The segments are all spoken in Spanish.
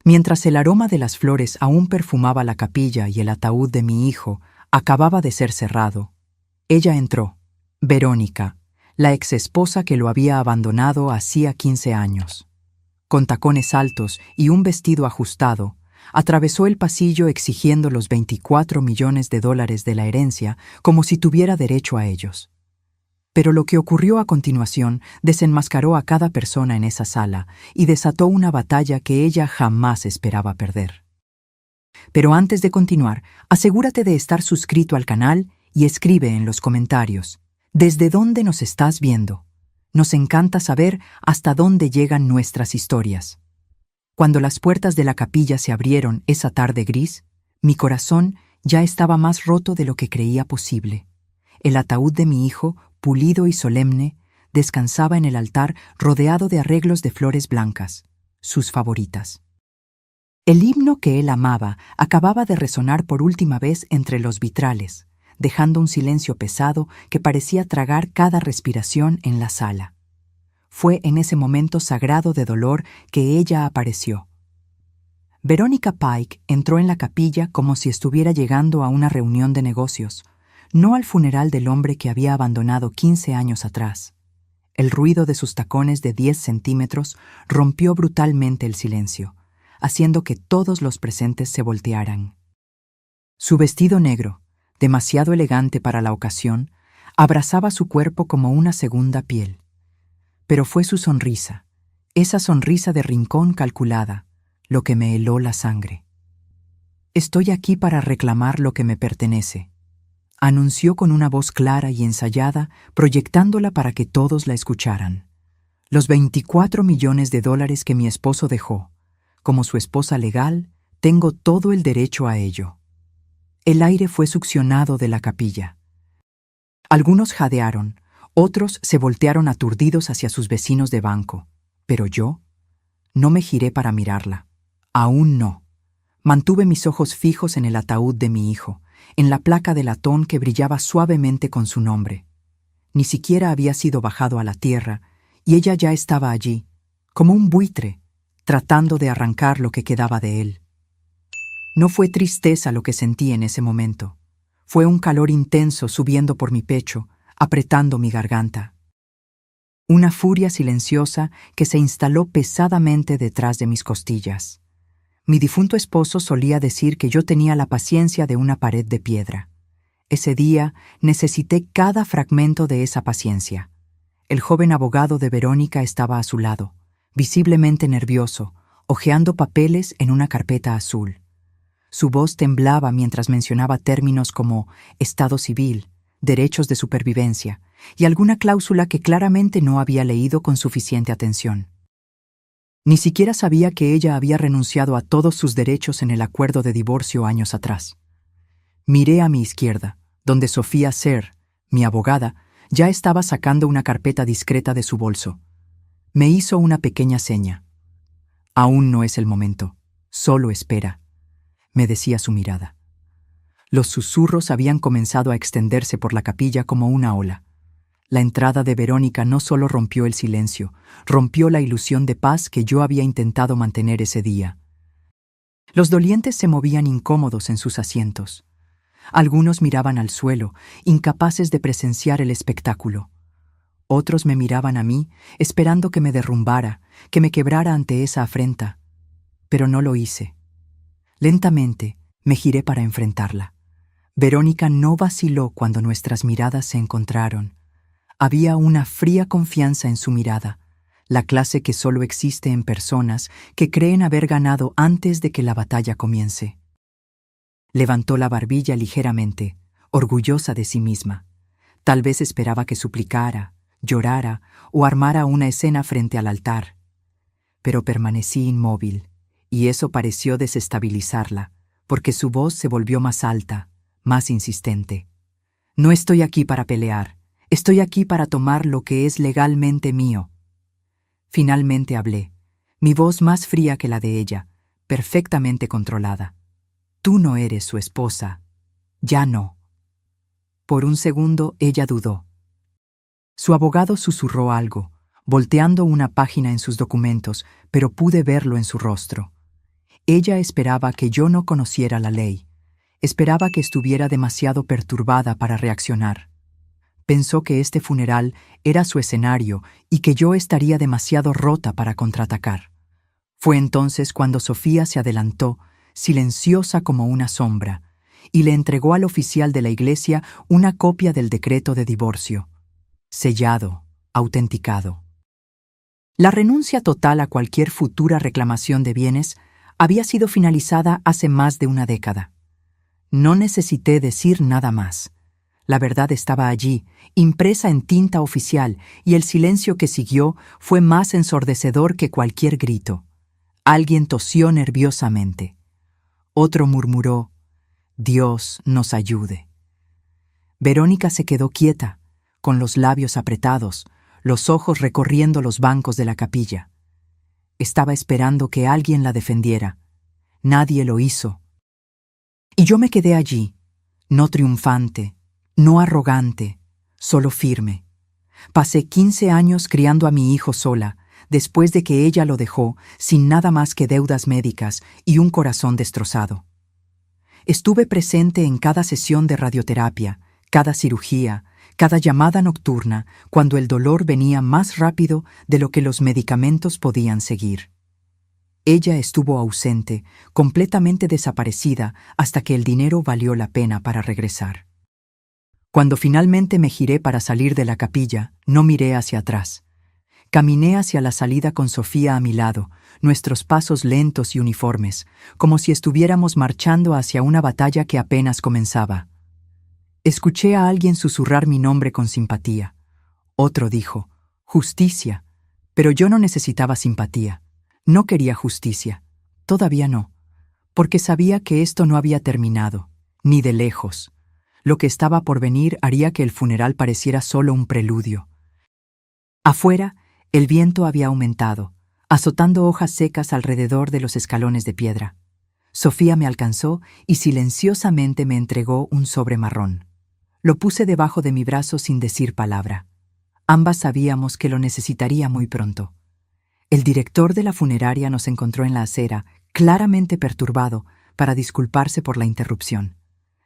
Mientras el aroma de las flores aún perfumaba la capilla y el ataúd de mi hijo acababa de ser cerrado, ella entró, Verónica, la exesposa que lo había abandonado hacía 15 años. Con tacones altos y un vestido ajustado, atravesó el pasillo exigiendo los $24 millones de la herencia como si tuviera derecho a ellos. Pero lo que ocurrió a continuación desenmascaró a cada persona en esa sala y desató una batalla que ella jamás esperaba perder. Pero antes de continuar, asegúrate de estar suscrito al canal y escribe en los comentarios ¿desde dónde nos estás viendo? Nos encanta saber hasta dónde llegan nuestras historias. Cuando las puertas de la capilla se abrieron esa tarde gris, mi corazón ya estaba más roto de lo que creía posible. El ataúd de mi hijo, pulido y solemne, descansaba en el altar rodeado de arreglos de flores blancas, sus favoritas. El himno que él amaba acababa de resonar por última vez entre los vitrales, dejando un silencio pesado que parecía tragar cada respiración en la sala. Fue en ese momento sagrado de dolor que ella apareció. Verónica Pike entró en la capilla como si estuviera llegando a una reunión de negocios, no al funeral del hombre que había abandonado 15 años atrás. El ruido de sus tacones de 10 centímetros rompió brutalmente el silencio, haciendo que todos los presentes se voltearan. Su vestido negro, demasiado elegante para la ocasión, abrazaba su cuerpo como una segunda piel. Pero fue su sonrisa, esa sonrisa de rincón calculada, lo que me heló la sangre. «Estoy aquí para reclamar lo que me pertenece», anunció con una voz clara y ensayada, proyectándola para que todos la escucharan. «Los $24 millones que mi esposo dejó. Como su esposa legal, tengo todo el derecho a ello». El aire fue succionado de la capilla. Algunos jadearon, otros se voltearon aturdidos hacia sus vecinos de banco. Pero yo no me giré para mirarla. Aún no. Mantuve mis ojos fijos en el ataúd de mi hijo, en la placa de latón que brillaba suavemente con su nombre. Ni siquiera había sido bajado a la tierra, y ella ya estaba allí, como un buitre, tratando de arrancar lo que quedaba de él. No fue tristeza lo que sentí en ese momento. Fue un calor intenso subiendo por mi pecho, apretando mi garganta. Una furia silenciosa que se instaló pesadamente detrás de mis costillas. Mi difunto esposo solía decir que yo tenía la paciencia de una pared de piedra. Ese día necesité cada fragmento de esa paciencia. El joven abogado de Verónica estaba a su lado, visiblemente nervioso, hojeando papeles en una carpeta azul. Su voz temblaba mientras mencionaba términos como estado civil, derechos de supervivencia y alguna cláusula que claramente no había leído con suficiente atención. Ni siquiera sabía que ella había renunciado a todos sus derechos en el acuerdo de divorcio años atrás. Miré a mi izquierda, donde Sofía Ser, mi abogada, ya estaba sacando una carpeta discreta de su bolso. Me hizo una pequeña seña. «Aún no es el momento. Solo espera», me decía su mirada. Los susurros habían comenzado a extenderse por la capilla como una ola. La entrada de Verónica no solo rompió el silencio, rompió la ilusión de paz que yo había intentado mantener ese día. Los dolientes se movían incómodos en sus asientos. Algunos miraban al suelo, incapaces de presenciar el espectáculo. Otros me miraban a mí, esperando que me derrumbara, que me quebrara ante esa afrenta. Pero no lo hice. Lentamente me giré para enfrentarla. Verónica no vaciló cuando nuestras miradas se encontraron. Había una fría confianza en su mirada, la clase que solo existe en personas que creen haber ganado antes de que la batalla comience. Levantó la barbilla ligeramente, orgullosa de sí misma. Tal vez esperaba que suplicara, llorara o armara una escena frente al altar. Pero permanecí inmóvil, y eso pareció desestabilizarla, porque su voz se volvió más alta, más insistente. «No estoy aquí para pelear. Estoy aquí para tomar lo que es legalmente mío». Finalmente hablé, mi voz más fría que la de ella, perfectamente controlada. «Tú no eres su esposa. Ya no». Por un segundo ella dudó. Su abogado susurró algo, volteando una página en sus documentos, pero pude verlo en su rostro. Ella esperaba que yo no conociera la ley. Esperaba que estuviera demasiado perturbada para reaccionar. Pensó que este funeral era su escenario y que yo estaría demasiado rota para contraatacar. Fue entonces cuando Sofía se adelantó, silenciosa como una sombra, y le entregó al oficial de la iglesia una copia del decreto de divorcio, sellado, autenticado. La renuncia total a cualquier futura reclamación de bienes había sido finalizada hace más de una década. No necesité decir nada más. La verdad estaba allí, impresa en tinta oficial, y el silencio que siguió fue más ensordecedor que cualquier grito. Alguien tosió nerviosamente. Otro murmuró: «Dios nos ayude». Verónica se quedó quieta, con los labios apretados, los ojos recorriendo los bancos de la capilla. Estaba esperando que alguien la defendiera. Nadie lo hizo. Y yo me quedé allí, no triunfante, no arrogante, solo firme. Pasé 15 años criando a mi hijo sola, después de que ella lo dejó, sin nada más que deudas médicas y un corazón destrozado. Estuve presente en cada sesión de radioterapia, cada cirugía, cada llamada nocturna, cuando el dolor venía más rápido de lo que los medicamentos podían seguir. Ella estuvo ausente, completamente desaparecida, hasta que el dinero valió la pena para regresar. Cuando finalmente me giré para salir de la capilla, no miré hacia atrás. Caminé hacia la salida con Sofía a mi lado, nuestros pasos lentos y uniformes, como si estuviéramos marchando hacia una batalla que apenas comenzaba. Escuché a alguien susurrar mi nombre con simpatía. Otro dijo: «Justicia». Pero yo no necesitaba simpatía. No quería justicia. Todavía no. Porque sabía que esto no había terminado, ni de lejos. Lo que estaba por venir haría que el funeral pareciera solo un preludio. Afuera, el viento había aumentado, azotando hojas secas alrededor de los escalones de piedra. Sofía me alcanzó y silenciosamente me entregó un sobre marrón. Lo puse debajo de mi brazo sin decir palabra. Ambas sabíamos que lo necesitaría muy pronto. El director de la funeraria nos encontró en la acera, claramente perturbado, para disculparse por la interrupción.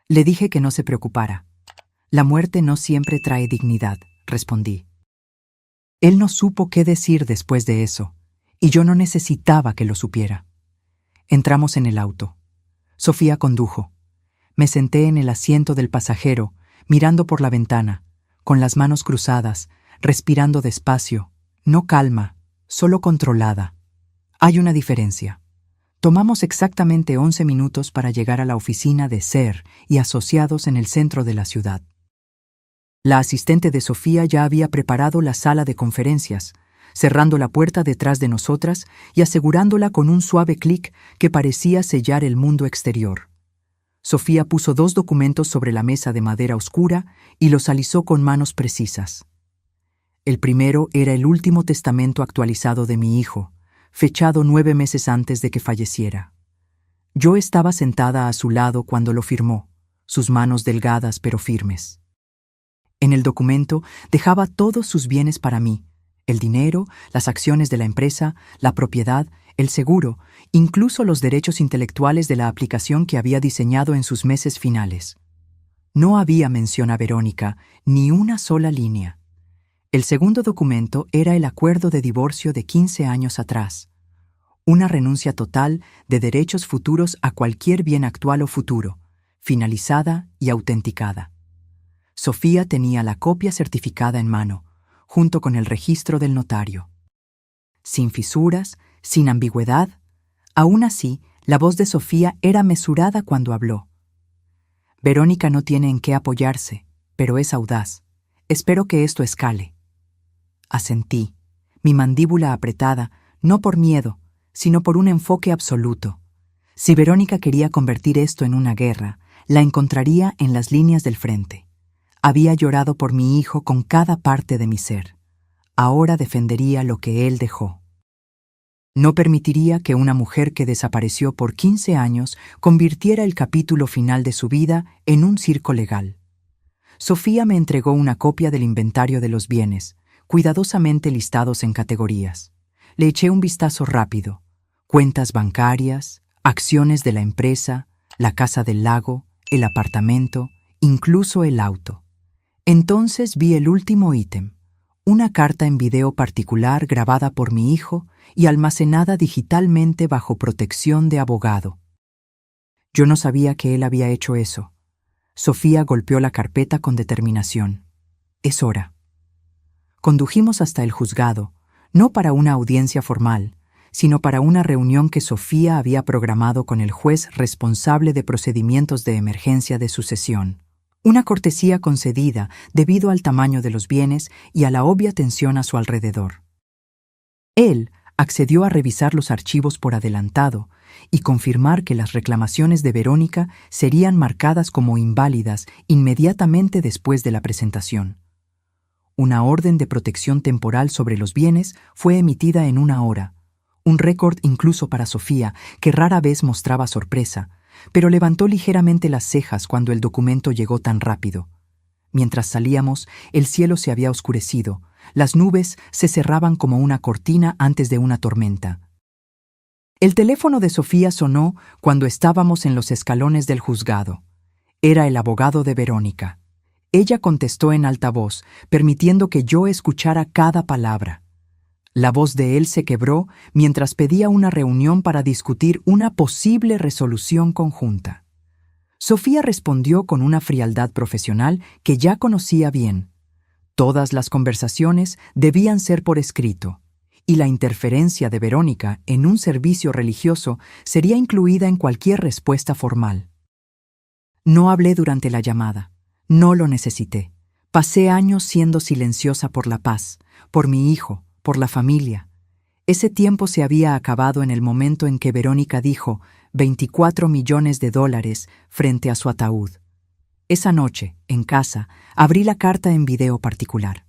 Le dije que no se preocupara. «La muerte no siempre trae dignidad», respondí. Él no supo qué decir después de eso, y yo no necesitaba que lo supiera. Entramos en el auto. Sofía condujo. Me senté en el asiento del pasajero, mirando por la ventana, con las manos cruzadas, respirando despacio, no calma, solo controlada. Hay una diferencia. Tomamos exactamente 11 minutos para llegar a la oficina de SER y Asociados en el centro de la ciudad. La asistente de Sofía ya había preparado la sala de conferencias, cerrando la puerta detrás de nosotras y asegurándola con un suave clic que parecía sellar el mundo exterior. Sofía puso 2 documentos sobre la mesa de madera oscura y los alisó con manos precisas. El primero era el último testamento actualizado de mi hijo, fechado 9 meses antes de que falleciera. Yo estaba sentada a su lado cuando lo firmó, sus manos delgadas pero firmes. En el documento dejaba todos sus bienes para mí: el dinero, las acciones de la empresa, la propiedad, el seguro, incluso los derechos intelectuales de la aplicación que había diseñado en sus meses finales. No había mención a Verónica, ni una sola línea. El segundo documento era el acuerdo de divorcio de 15 años atrás, una renuncia total de derechos futuros a cualquier bien actual o futuro, finalizada y autenticada. Sofía tenía la copia certificada en mano, junto con el registro del notario. Sin fisuras, sin ambigüedad. Aún así, la voz de Sofía era mesurada cuando habló. «Verónica no tiene en qué apoyarse, pero es audaz. Espero que esto escale». Asentí, mi mandíbula apretada, no por miedo, sino por un enfoque absoluto. Si Verónica quería convertir esto en una guerra, la encontraría en las líneas del frente. Había llorado por mi hijo con cada parte de mi ser. Ahora defendería lo que él dejó. No permitiría que una mujer que desapareció por 15 años convirtiera el capítulo final de su vida en un circo legal. Sofía me entregó una copia del inventario de los bienes, cuidadosamente listados en categorías. Le eché un vistazo rápido: cuentas bancarias, acciones de la empresa, la casa del lago, el apartamento, incluso el auto. Entonces vi el último ítem, una carta en video particular grabada por mi hijo y almacenada digitalmente bajo protección de abogado. Yo no sabía que él había hecho eso. Sofía golpeó la carpeta con determinación. Es hora. Condujimos hasta el juzgado, no para una audiencia formal, sino para una reunión que Sofía había programado con el juez responsable de procedimientos de emergencia de sucesión. Una cortesía concedida debido al tamaño de los bienes y a la obvia tensión a su alrededor. Él accedió a revisar los archivos por adelantado y confirmar que las reclamaciones de Verónica serían marcadas como inválidas inmediatamente después de la presentación. Una orden de protección temporal sobre los bienes fue emitida en 1 hora, un récord incluso para Sofía, que rara vez mostraba sorpresa, pero levantó ligeramente las cejas cuando el documento llegó tan rápido. Mientras salíamos, el cielo se había oscurecido, las nubes se cerraban como una cortina antes de una tormenta. El teléfono de Sofía sonó cuando estábamos en los escalones del juzgado. Era el abogado de Verónica. Ella contestó en alta voz, permitiendo que yo escuchara cada palabra. La voz de él se quebró mientras pedía una reunión para discutir una posible resolución conjunta. Sofía respondió con una frialdad profesional que ya conocía bien. Todas las conversaciones debían ser por escrito, y la interferencia de Verónica en un servicio religioso sería incluida en cualquier respuesta formal. No hablé durante la llamada. No lo necesité. Pasé años siendo silenciosa por la paz, por mi hijo, por la familia. Ese tiempo se había acabado en el momento en que Verónica dijo $24 millones frente a su ataúd. Esa noche, en casa, abrí la carta en video particular.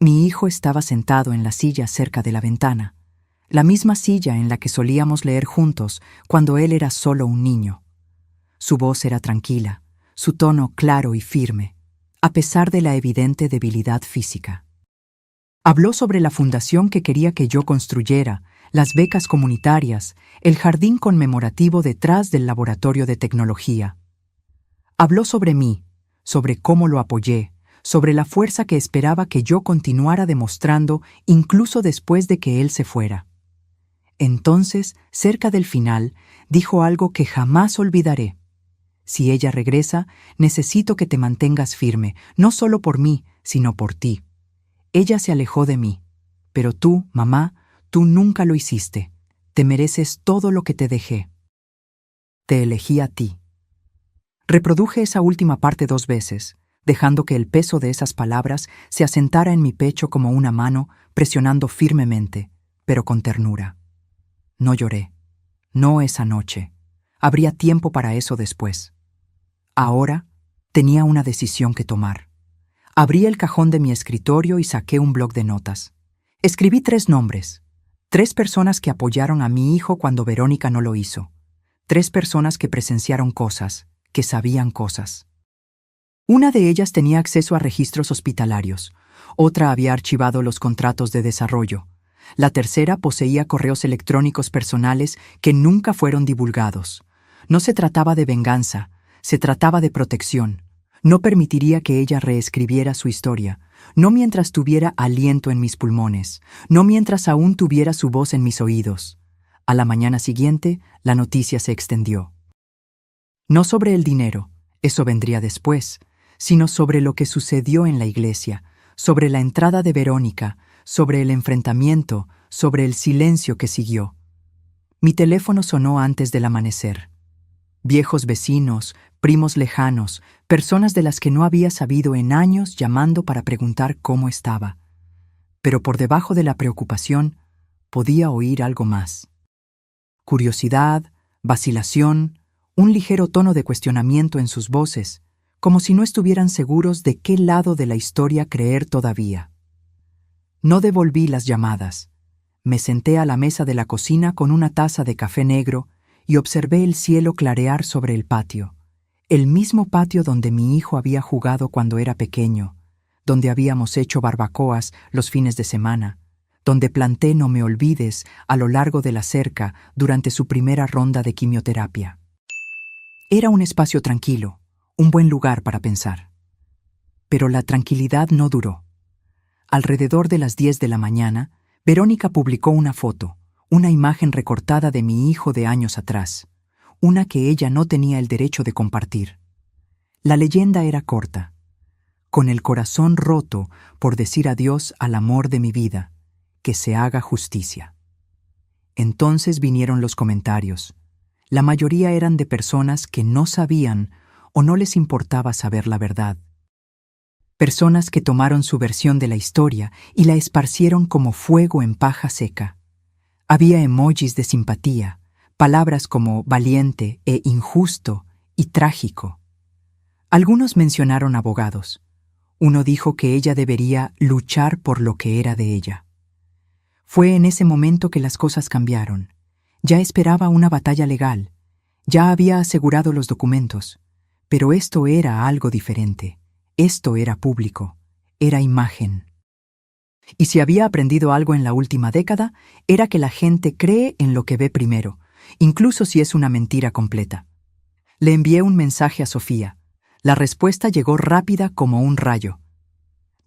Mi hijo estaba sentado en la silla cerca de la ventana, la misma silla en la que solíamos leer juntos cuando él era solo un niño. Su voz era tranquila, su tono claro y firme, a pesar de la evidente debilidad física. Habló sobre la fundación que quería que yo construyera, las becas comunitarias, el jardín conmemorativo detrás del laboratorio de tecnología. Habló sobre mí, sobre cómo lo apoyé, sobre la fuerza que esperaba que yo continuara demostrando incluso después de que él se fuera. Entonces, cerca del final, dijo algo que jamás olvidaré. Si ella regresa, necesito que te mantengas firme, no solo por mí, sino por ti. Ella se alejó de mí, pero tú, mamá, tú nunca lo hiciste. Te mereces todo lo que te dejé. Te elegí a ti. Reproduje esa última parte 2 veces, dejando que el peso de esas palabras se asentara en mi pecho como una mano, presionando firmemente, pero con ternura. No lloré. No esa noche. Habría tiempo para eso después. Ahora tenía una decisión que tomar. Abrí el cajón de mi escritorio y saqué un bloc de notas. Escribí 3 nombres. 3 personas que apoyaron a mi hijo cuando Verónica no lo hizo. 3 personas que presenciaron cosas, que sabían cosas. Una de ellas tenía acceso a registros hospitalarios. Otra había archivado los contratos de desarrollo. La tercera poseía correos electrónicos personales que nunca fueron divulgados. No se trataba de venganza, se trataba de protección. No permitiría que ella reescribiera su historia, no mientras tuviera aliento en mis pulmones, no mientras aún tuviera su voz en mis oídos. A la mañana siguiente, la noticia se extendió. No sobre el dinero, eso vendría después, sino sobre lo que sucedió en la iglesia, sobre la entrada de Verónica, sobre el enfrentamiento, sobre el silencio que siguió. Mi teléfono sonó antes del amanecer. Viejos vecinos, primos lejanos, personas de las que no había sabido en años llamando para preguntar cómo estaba. Pero por debajo de la preocupación, podía oír algo más. Curiosidad, vacilación, un ligero tono de cuestionamiento en sus voces, como si no estuvieran seguros de qué lado de la historia creer todavía. No devolví las llamadas. Me senté a la mesa de la cocina con una taza de café negro y observé el cielo clarear sobre el patio, el mismo patio donde mi hijo había jugado cuando era pequeño, donde habíamos hecho barbacoas los fines de semana, donde planté "No me olvides" a lo largo de la cerca durante su primera ronda de quimioterapia. Era un espacio tranquilo, un buen lugar para pensar. Pero la tranquilidad no duró. Alrededor de las 10 de la mañana, Verónica publicó una foto, una imagen recortada de mi hijo de años atrás, una que ella no tenía el derecho de compartir. La leyenda era corta: con el corazón roto por decir adiós al amor de mi vida, que se haga justicia. Entonces vinieron los comentarios. La mayoría eran de personas que no sabían o no les importaba saber la verdad. Personas que tomaron su versión de la historia y la esparcieron como fuego en paja seca. Había emojis de simpatía, palabras como valiente e injusto y trágico. Algunos mencionaron abogados. Uno dijo que ella debería luchar por lo que era de ella. Fue en ese momento que las cosas cambiaron. Ya esperaba una batalla legal. Ya había asegurado los documentos. Pero esto era algo diferente. Esto era público. Era imagen. Y si había aprendido algo en la última década, era que la gente cree en lo que ve primero, incluso si es una mentira completa. Le envié un mensaje a Sofía. La respuesta llegó rápida como un rayo.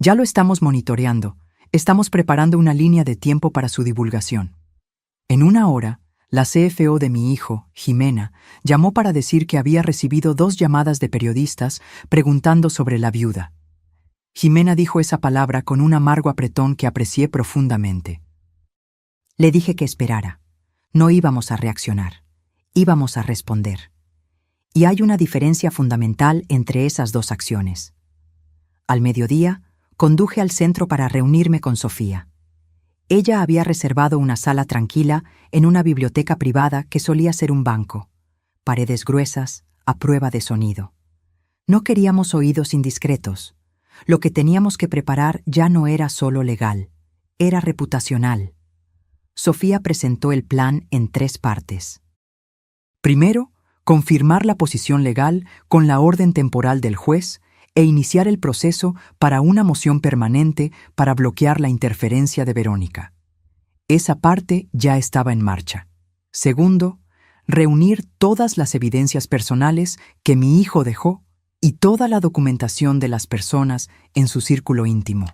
Ya lo estamos monitoreando. Estamos preparando una línea de tiempo para su divulgación. En una hora, la CFO de mi hijo, Jimena, llamó para decir que había recibido 2 llamadas de periodistas preguntando sobre la viuda. Jimena dijo esa palabra con un amargo apretón que aprecié profundamente. Le dije que esperara. No íbamos a reaccionar. Íbamos a responder. Y hay una diferencia fundamental entre esas 2 acciones. Al mediodía, conduje al centro para reunirme con Sofía. Ella había reservado una sala tranquila en una biblioteca privada que solía ser un banco. Paredes gruesas, a prueba de sonido. No queríamos oídos indiscretos. Lo que teníamos que preparar ya no era solo legal, era reputacional. Sofía presentó el plan en 3 partes. Primero, confirmar la posición legal con la orden temporal del juez e iniciar el proceso para una moción permanente para bloquear la interferencia de Verónica. Esa parte ya estaba en marcha. Segundo, reunir todas las evidencias personales que mi hijo dejó y toda la documentación de las personas en su círculo íntimo.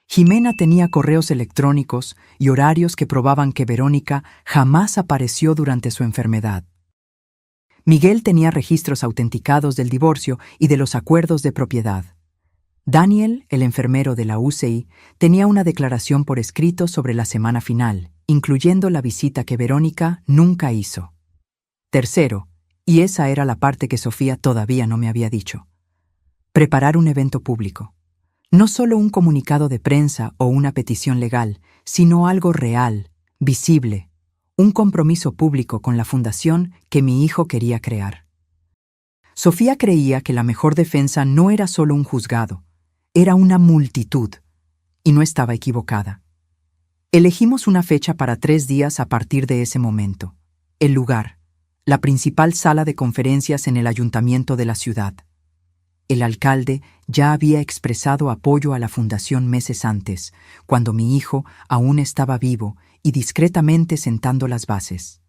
Jimena tenía correos electrónicos y horarios que probaban que Verónica jamás apareció durante su enfermedad. Miguel tenía registros autenticados del divorcio y de los acuerdos de propiedad. Daniel, el enfermero de la UCI, tenía una declaración por escrito sobre la semana final, incluyendo la visita que Verónica nunca hizo. Tercero, y esa era la parte que Sofía todavía no me había dicho, preparar un evento público. No solo un comunicado de prensa o una petición legal, sino algo real, visible, un compromiso público con la fundación que mi hijo quería crear. Sofía creía que la mejor defensa no era solo un juzgado, era una multitud, y no estaba equivocada. Elegimos una fecha para 3 días a partir de ese momento. El lugar, la principal sala de conferencias en el ayuntamiento de la ciudad. El alcalde ya había expresado apoyo a la fundación meses antes, cuando mi hijo aún estaba vivo y discretamente sentando las bases.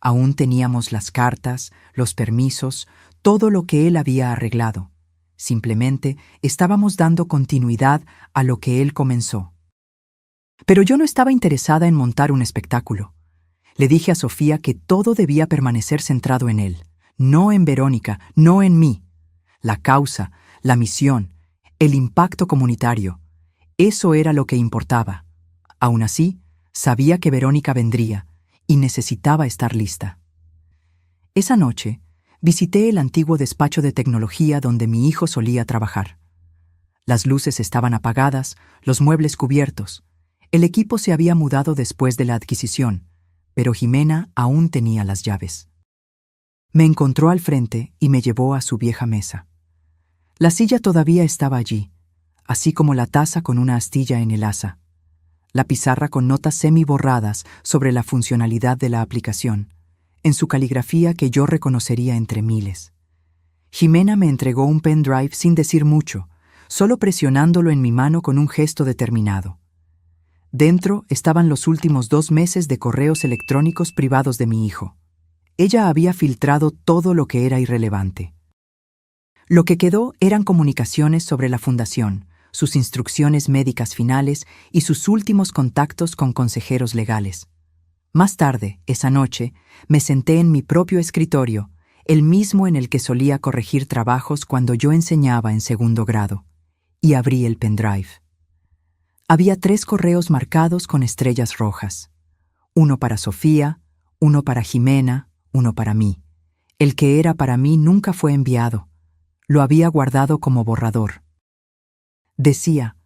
Aún teníamos las cartas, los permisos, todo lo que él había arreglado. Simplemente estábamos dando continuidad a lo que él comenzó. Pero yo no estaba interesada en montar un espectáculo. Le dije a Sofía que todo debía permanecer centrado en él, no en Verónica, no en mí. La causa, la misión, el impacto comunitario, eso era lo que importaba. Aún así, sabía que Verónica vendría y necesitaba estar lista. Esa noche, visité el antiguo despacho de tecnología donde mi hijo solía trabajar. Las luces estaban apagadas, los muebles cubiertos. El equipo se había mudado después de la adquisición, pero Jimena aún tenía las llaves. Me encontró al frente y me llevó a su vieja mesa. La silla todavía estaba allí, así como la taza con una astilla en el asa. La pizarra con notas semi-borradas sobre la funcionalidad de la aplicación, en su caligrafía que yo reconocería entre miles. Jimena me entregó un pendrive sin decir mucho, solo presionándolo en mi mano con un gesto determinado. Dentro estaban los últimos 2 meses de correos electrónicos privados de mi hijo. Ella había filtrado todo lo que era irrelevante. Lo que quedó eran comunicaciones sobre la fundación, sus instrucciones médicas finales y sus últimos contactos con consejeros legales. Más tarde, esa noche, me senté en mi propio escritorio, el mismo en el que solía corregir trabajos cuando yo enseñaba en 2º grado, y abrí el pendrive. Había 3 correos marcados con estrellas rojas. Uno para Sofía, uno para Jimena, uno para mí. El que era para mí nunca fue enviado. Lo había guardado como borrador. Decía: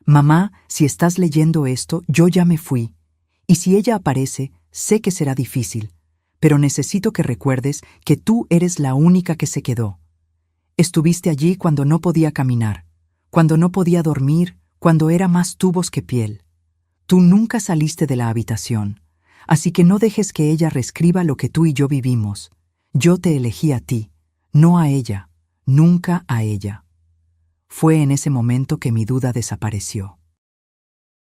«Mamá, si estás leyendo esto, yo ya me fui. Y si ella aparece, sé que será difícil, pero necesito que recuerdes que tú eres la única que se quedó. Estuviste allí cuando no podía caminar, cuando no podía dormir, cuando era más tubos que piel. Tú nunca saliste de la habitación, así que no dejes que ella reescriba lo que tú y yo vivimos. Yo te elegí a ti, no a ella, nunca a ella». Fue en ese momento que mi duda desapareció.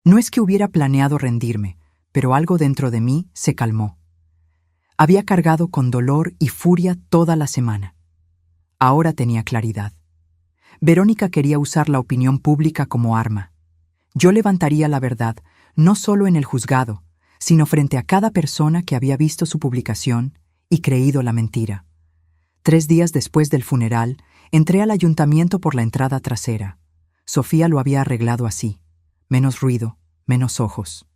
No es que hubiera planeado rendirme, pero algo dentro de mí se calmó. Había cargado con dolor y furia toda la semana. Ahora tenía claridad. Verónica quería usar la opinión pública como arma. Yo levantaría la verdad, no solo en el juzgado, sino frente a cada persona que había visto su publicación y creído la mentira. 3 días después del funeral, entré al ayuntamiento por la entrada trasera. Sofía lo había arreglado así: menos ruido, menos ojos.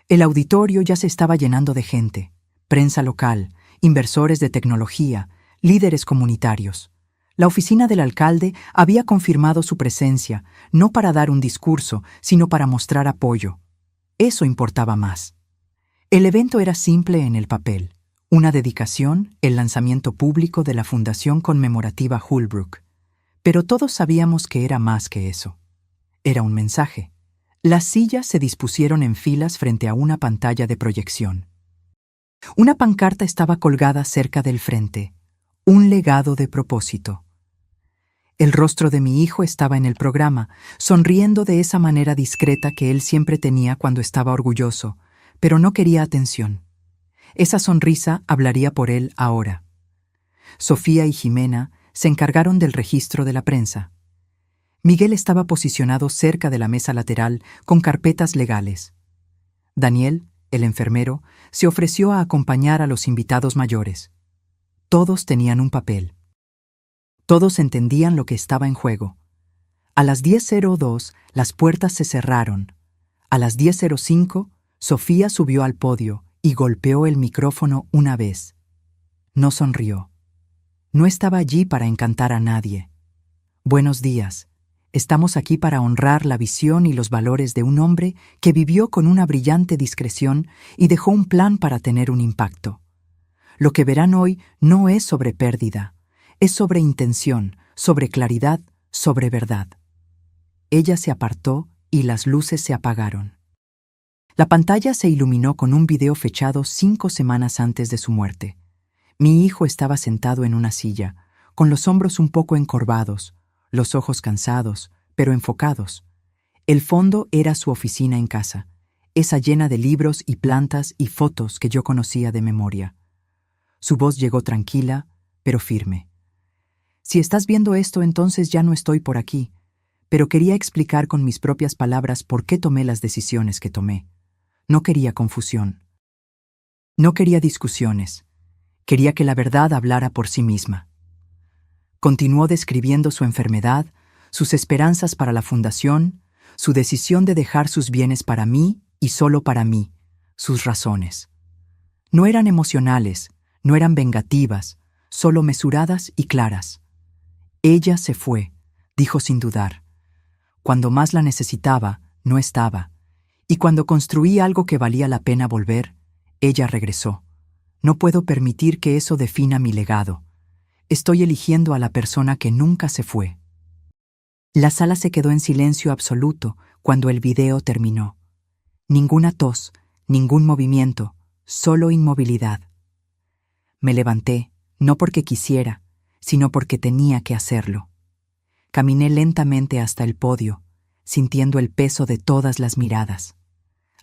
El auditorio ya se estaba llenando de gente: prensa local, inversores de tecnología, líderes comunitarios. La oficina del alcalde había confirmado su presencia, no para dar un discurso, sino para mostrar apoyo. Eso importaba más. El evento era simple en el papel: una dedicación, el lanzamiento público de la Fundación Conmemorativa Holbrook. Pero todos sabíamos que era más que eso. Era un mensaje. Las sillas se dispusieron en filas frente a una pantalla de proyección. Una pancarta estaba colgada cerca del frente: un legado de propósito. El rostro de mi hijo estaba en el programa, sonriendo de esa manera discreta que él siempre tenía cuando estaba orgulloso, pero no quería atención. Esa sonrisa hablaría por él ahora. Sofía y Jimena se encargaron del registro de la prensa. Miguel estaba posicionado cerca de la mesa lateral con carpetas legales. Daniel, el enfermero, se ofreció a acompañar a los invitados mayores. Todos tenían un papel. Todos entendían lo que estaba en juego. A las 10:02 las puertas se cerraron. A las 10:05 Sofía subió al podio y golpeó el micrófono una vez. No sonrió. No estaba allí para encantar a nadie. «Buenos días. Estamos aquí para honrar la visión y los valores de un hombre que vivió con una brillante discreción y dejó un plan para tener un impacto. Lo que verán hoy no es sobre pérdida, es sobre intención, sobre claridad, sobre verdad». Ella se apartó y las luces se apagaron. La pantalla se iluminó con un video fechado 5 semanas antes de su muerte. Mi hijo estaba sentado en una silla, con los hombros un poco encorvados, los ojos cansados, pero enfocados. El fondo era su oficina en casa, esa llena de libros y plantas y fotos que yo conocía de memoria. Su voz llegó tranquila, pero firme. «Si estás viendo esto, entonces ya no estoy por aquí, pero quería explicar con mis propias palabras por qué tomé las decisiones que tomé. No quería confusión. No quería discusiones. Quería que la verdad hablara por sí misma». Continuó describiendo su enfermedad, sus esperanzas para la fundación, su decisión de dejar sus bienes para mí y solo para mí, sus razones. No eran emocionales, no eran vengativas, solo mesuradas y claras. «Ella se fue», dijo sin dudar. «Cuando más la necesitaba, no estaba. Y cuando construí algo que valía la pena volver, ella regresó. No puedo permitir que eso defina mi legado. Estoy eligiendo a la persona que nunca se fue». La sala se quedó en silencio absoluto cuando el video terminó. Ninguna tos, ningún movimiento, solo inmovilidad. Me levanté, no porque quisiera, sino porque tenía que hacerlo. Caminé lentamente hasta el podio, sintiendo el peso de todas las miradas.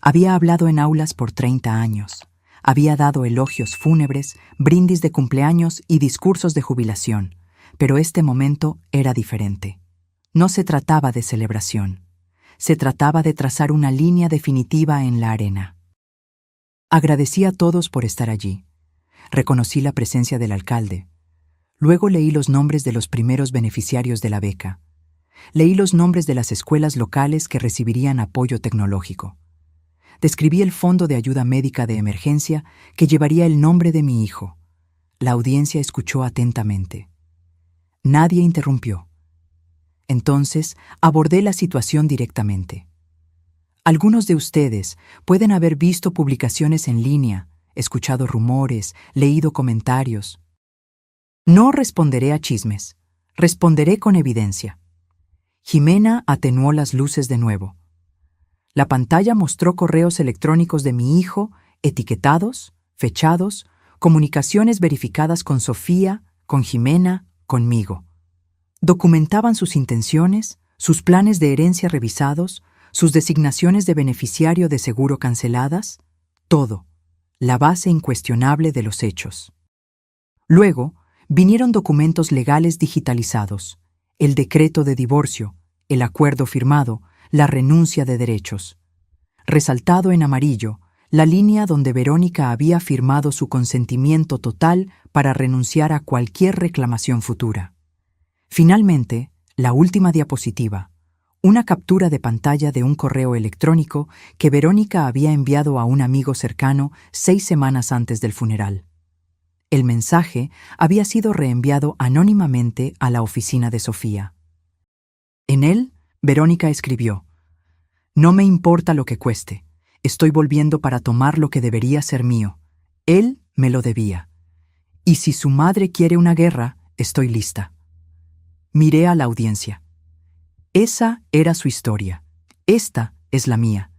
Había hablado en aulas por 30 años. Había dado elogios fúnebres, brindis de cumpleaños y discursos de jubilación. Pero este momento era diferente. No se trataba de celebración. Se trataba de trazar una línea definitiva en la arena. Agradecí a todos por estar allí. Reconocí la presencia del alcalde. Luego leí los nombres de los primeros beneficiarios de la beca. Leí los nombres de las escuelas locales que recibirían apoyo tecnológico. Describí el fondo de ayuda médica de emergencia que llevaría el nombre de mi hijo. La audiencia escuchó atentamente. Nadie interrumpió. Entonces abordé la situación directamente. Algunos de ustedes pueden haber visto publicaciones en línea, escuchado rumores, leído comentarios. No responderé a chismes, responderé con evidencia. Jimena atenuó las luces de nuevo. La pantalla mostró correos electrónicos de mi hijo, etiquetados, fechados, comunicaciones verificadas con Sofía, con Jimena, conmigo. Documentaban sus intenciones, sus planes de herencia revisados, sus designaciones de beneficiario de seguro canceladas, todo, la base incuestionable de los hechos. Luego, vinieron documentos legales digitalizados, el decreto de divorcio, el acuerdo firmado, la renuncia de derechos. Resaltado en amarillo, la línea donde Verónica había firmado su consentimiento total para renunciar a cualquier reclamación futura. Finalmente, la última diapositiva, una captura de pantalla de un correo electrónico que Verónica había enviado a un amigo cercano 6 semanas antes del funeral. El mensaje había sido reenviado anónimamente a la oficina de Sofía. En él, Verónica escribió: «No me importa lo que cueste. Estoy volviendo para tomar lo que debería ser mío. Él me lo debía. Y si su madre quiere una guerra, estoy lista». Miré a la audiencia. Esa era su historia. Esta es la mía.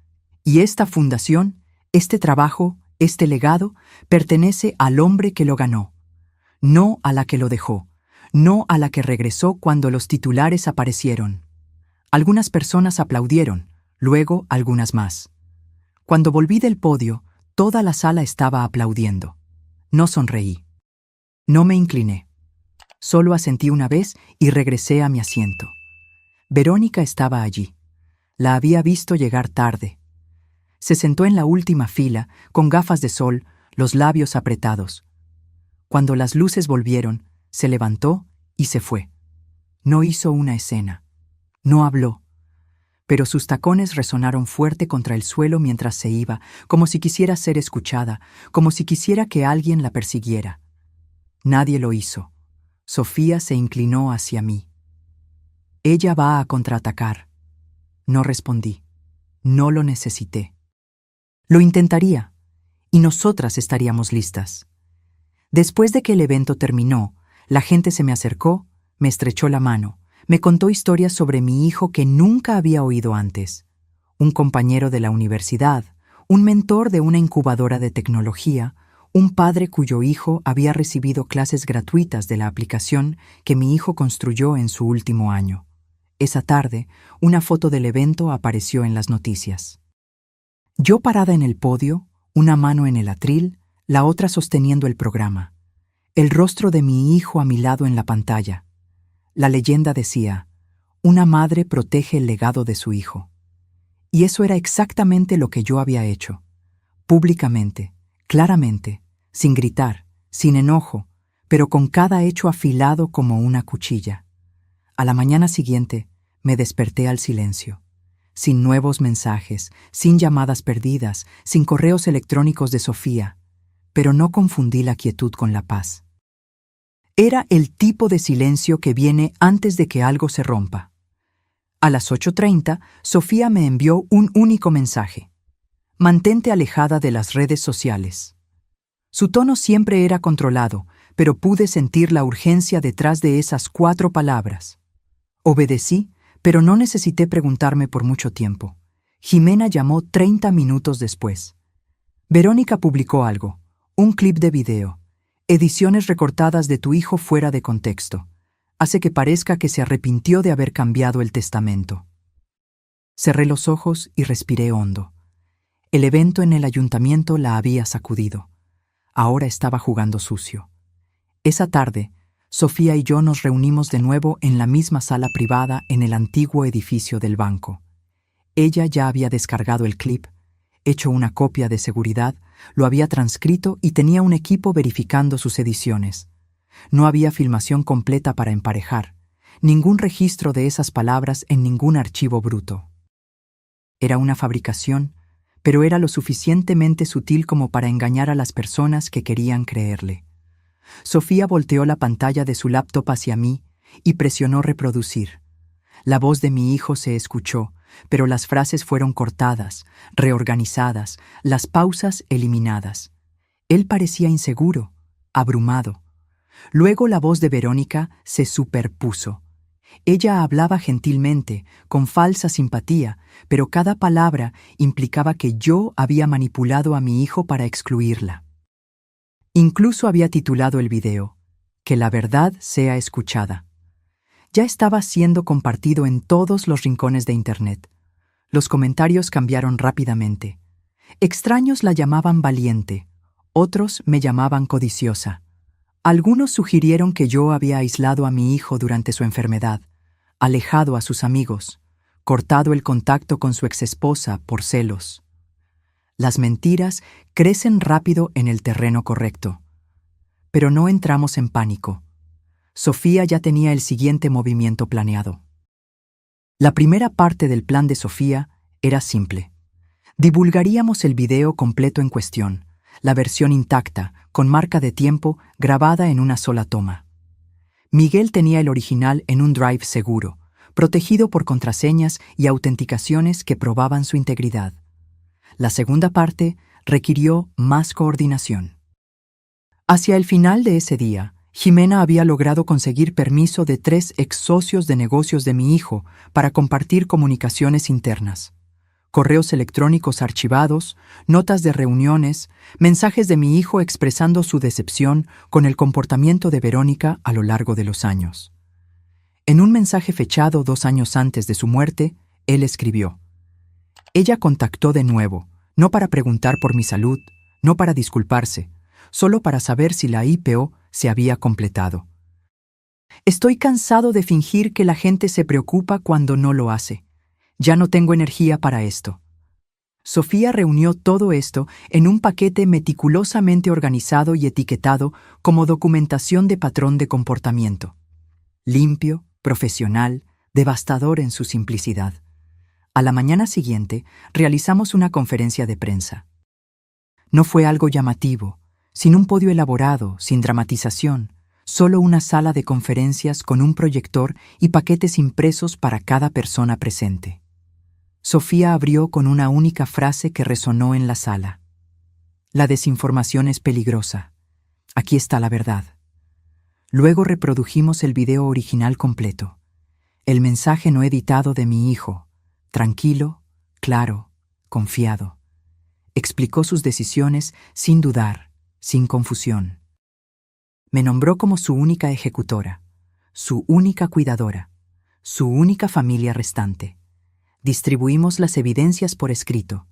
Y esta fundación, este trabajo, este legado, pertenece al hombre que lo ganó. No a la que lo dejó. No a la que regresó cuando los titulares aparecieron. Algunas personas aplaudieron, luego algunas más. Cuando volví del podio, toda la sala estaba aplaudiendo. No sonreí. No me incliné. Solo asentí una vez y regresé a mi asiento. Verónica estaba allí. La había visto llegar tarde. Se sentó en la última fila, con gafas de sol, los labios apretados. Cuando las luces volvieron, se levantó y se fue. No hizo una escena. No habló. Pero sus tacones resonaron fuerte contra el suelo mientras se iba, como si quisiera ser escuchada, como si quisiera que alguien la persiguiera. Nadie lo hizo. Sofía se inclinó hacia mí. Ella va a contraatacar. No respondí. No lo necesité. Lo intentaría, y nosotras estaríamos listas. Después de que el evento terminó, la gente se me acercó, me estrechó la mano, me contó historias sobre mi hijo que nunca había oído antes. Un compañero de la universidad, un mentor de una incubadora de tecnología, un padre cuyo hijo había recibido clases gratuitas de la aplicación que mi hijo construyó en su último año. Esa tarde, una foto del evento apareció en las noticias. Yo parada en el podio, una mano en el atril, la otra sosteniendo el programa. El rostro de mi hijo a mi lado en la pantalla. La leyenda decía: «Una madre protege el legado de su hijo». Y eso era exactamente lo que yo había hecho. Públicamente, claramente, sin gritar, sin enojo, pero con cada hecho afilado como una cuchilla. A la mañana siguiente, me desperté al silencio. Sin nuevos mensajes, sin llamadas perdidas, sin correos electrónicos de Sofía, pero no confundí la quietud con la paz. Era el tipo de silencio que viene antes de que algo se rompa. A las 8:30, Sofía me envió un único mensaje: «Mantente alejada de las redes sociales». Su tono siempre era controlado, pero pude sentir la urgencia detrás de esas 4 palabras. Obedecí, pero no necesité preguntarme por mucho tiempo. Jimena llamó 30 minutos después. Verónica publicó algo, un clip de video, ediciones recortadas de tu hijo fuera de contexto. Hace que parezca que se arrepintió de haber cambiado el testamento. Cerré los ojos y respiré hondo. El evento en el ayuntamiento la había sacudido. Ahora estaba jugando sucio. Esa tarde, Sofía y yo nos reunimos de nuevo en la misma sala privada en el antiguo edificio del banco. Ella ya había descargado el clip, hecho una copia de seguridad, lo había transcrito y tenía un equipo verificando sus ediciones. No había filmación completa para emparejar, ningún registro de esas palabras en ningún archivo bruto. Era una fabricación, pero era lo suficientemente sutil como para engañar a las personas que querían creerle. Sofía volteó la pantalla de su laptop hacia mí y presionó reproducir. La voz de mi hijo se escuchó, pero las frases fueron cortadas, reorganizadas, las pausas eliminadas. Él parecía inseguro, abrumado. Luego la voz de Verónica se superpuso. Ella hablaba gentilmente, con falsa simpatía, pero cada palabra implicaba que yo había manipulado a mi hijo para excluirla. Incluso había titulado el video, "Que la verdad sea escuchada". Ya estaba siendo compartido en todos los rincones de Internet. Los comentarios cambiaron rápidamente. Extraños la llamaban valiente, otros me llamaban codiciosa. Algunos sugirieron que yo había aislado a mi hijo durante su enfermedad, alejado a sus amigos, cortado el contacto con su exesposa por celos. Las mentiras crecen rápido en el terreno correcto. Pero no entramos en pánico. Sofía ya tenía el siguiente movimiento planeado. La primera parte del plan de Sofía era simple. Divulgaríamos el video completo en cuestión, la versión intacta, con marca de tiempo, grabada en una sola toma. Miguel tenía el original en un drive seguro, protegido por contraseñas y autenticaciones que probaban su integridad. La segunda parte requirió más coordinación. Hacia el final de ese día, Jimena había logrado conseguir permiso de 3 ex socios de negocios de mi hijo para compartir comunicaciones internas. Correos electrónicos archivados, notas de reuniones, mensajes de mi hijo expresando su decepción con el comportamiento de Verónica a lo largo de los años. En un mensaje fechado 2 años antes de su muerte, él escribió: "Ella contactó de nuevo, no para preguntar por mi salud, no para disculparse, solo para saber si la IPO se había completado. Estoy cansado de fingir que la gente se preocupa cuando no lo hace. Ya no tengo energía para esto". Sofía reunió todo esto en un paquete meticulosamente organizado y etiquetado como documentación de patrón de comportamiento. Limpio, profesional, devastador en su simplicidad. A la mañana siguiente, realizamos una conferencia de prensa. No fue algo llamativo, sin un podio elaborado, sin dramatización, solo una sala de conferencias con un proyector y paquetes impresos para cada persona presente. Sofía abrió con una única frase que resonó en la sala. "La desinformación es peligrosa. Aquí está la verdad". Luego reprodujimos el video original completo. El mensaje no editado de mi hijo, tranquilo, claro, confiado. Explicó sus decisiones sin dudar, sin confusión. Me nombró como su única ejecutora, su única cuidadora, su única familia restante. Distribuimos las evidencias por escrito.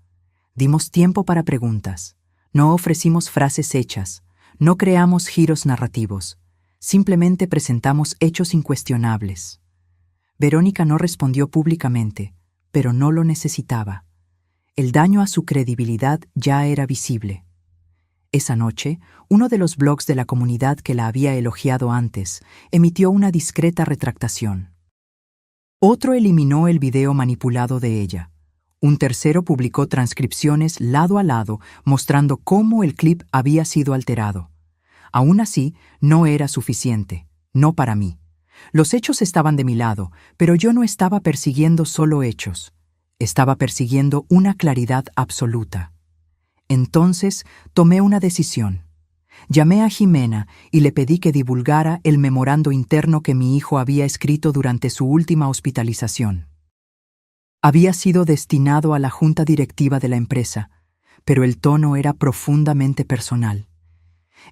Dimos tiempo para preguntas. No ofrecimos frases hechas. No creamos giros narrativos. Simplemente presentamos hechos incuestionables. Verónica no respondió públicamente, pero no lo necesitaba. El daño a su credibilidad ya era visible. Esa noche, uno de los blogs de la comunidad que la había elogiado antes emitió una discreta retractación. Otro eliminó el video manipulado de ella. Un tercero publicó transcripciones lado a lado mostrando cómo el clip había sido alterado. Aún así, no era suficiente, no para mí. Los hechos estaban de mi lado, pero yo no estaba persiguiendo solo hechos. Estaba persiguiendo una claridad absoluta. Entonces tomé una decisión. Llamé a Jimena y le pedí que divulgara el memorando interno que mi hijo había escrito durante su última hospitalización. Había sido destinado a la junta directiva de la empresa, pero el tono era profundamente personal.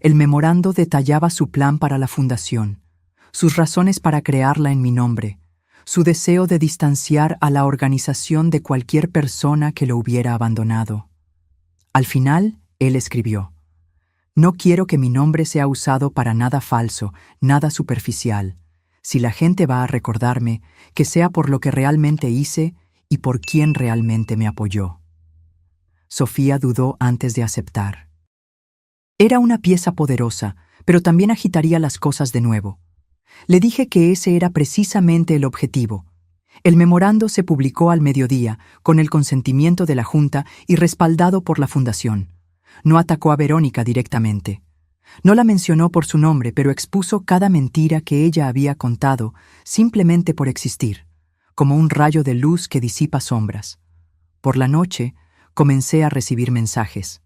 El memorando detallaba su plan para la fundación, sus razones para crearla en mi nombre, su deseo de distanciar a la organización de cualquier persona que lo hubiera abandonado. Al final, él escribió: «No quiero que mi nombre sea usado para nada falso, nada superficial. Si la gente va a recordarme, que sea por lo que realmente hice y por quien realmente me apoyó». Sofía dudó antes de aceptar. Era una pieza poderosa, pero también agitaría las cosas de nuevo. Le dije que ese era precisamente el objetivo. El memorando se publicó al mediodía, con el consentimiento de la Junta y respaldado por la Fundación. No atacó a Verónica directamente. No la mencionó por su nombre, pero expuso cada mentira que ella había contado simplemente por existir, como un rayo de luz que disipa sombras. Por la noche, comencé a recibir mensajes.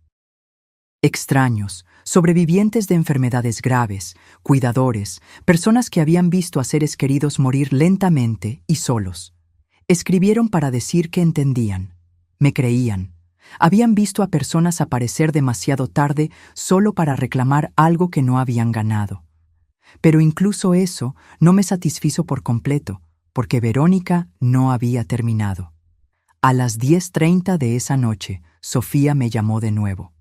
Extraños, sobrevivientes de enfermedades graves, cuidadores, personas que habían visto a seres queridos morir lentamente y solos. Escribieron para decir que entendían, me creían. Habían visto a personas aparecer demasiado tarde solo para reclamar algo que no habían ganado. Pero incluso eso no me satisfizo por completo, porque Verónica no había terminado. A las 10:30 de esa noche, Sofía me llamó de nuevo.